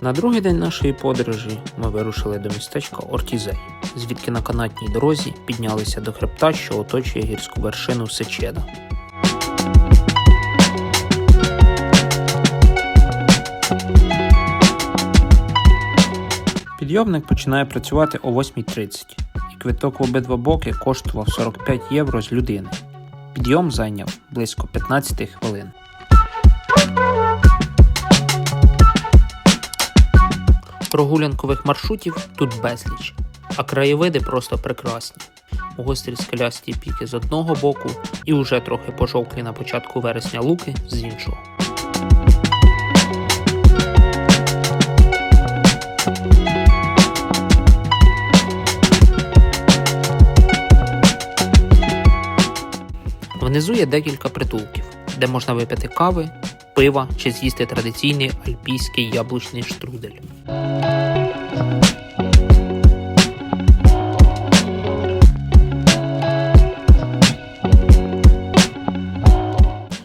На другий день нашої подорожі ми вирушили до містечка Ortisei, звідки на канатній дорозі піднялися до хребта, що оточує гірську вершину Seceda. Підйомник починає працювати о 8:30, і квиток в обидва боки коштував 45 євро з людини. Підйом зайняв близько 15 хвилин. Прогулянкових маршрутів тут безліч, а краєвиди просто прекрасні. Гострі скелясті піки з одного боку і уже трохи пожовклі на початку вересня луки з іншого. Внизу є декілька притулків, де можна випити кави, пива чи з'їсти традиційний альпійський яблучний штрудель.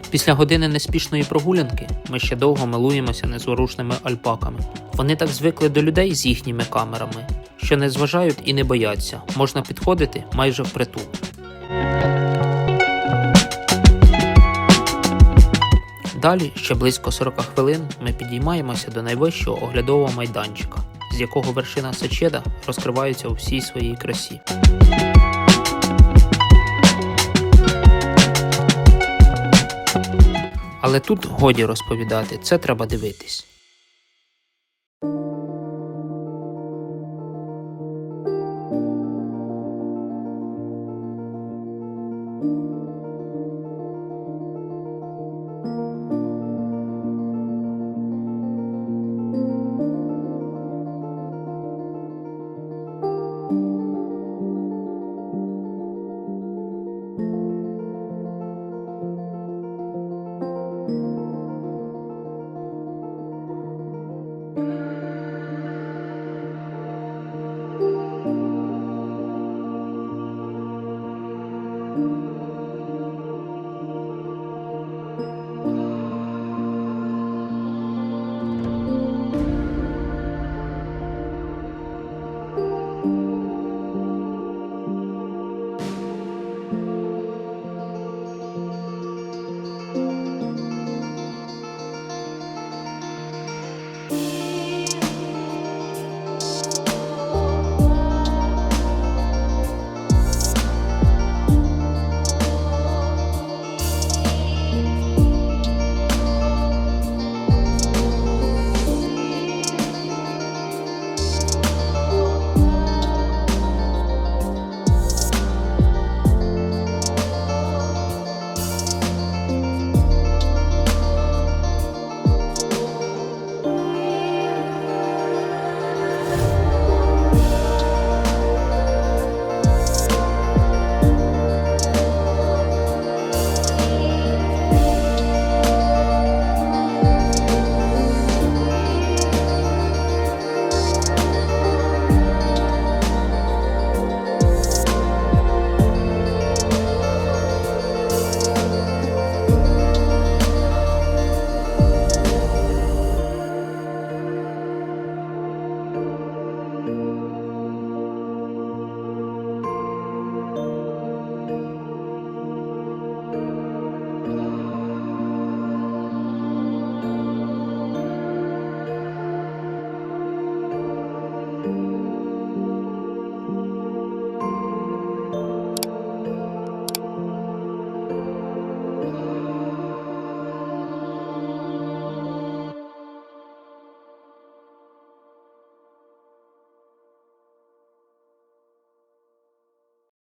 Після години неспішної прогулянки ми ще довго милуємося незворушними альпаками. Вони так звикли до людей з їхніми камерами, що не зважають і не бояться, можна підходити майже впритул. Далі, ще близько 40 хвилин, ми підіймаємося до найвищого оглядового майданчика, з якого вершина Seceda розкривається у всій своїй красі. Але тут годі розповідати, це треба дивитись.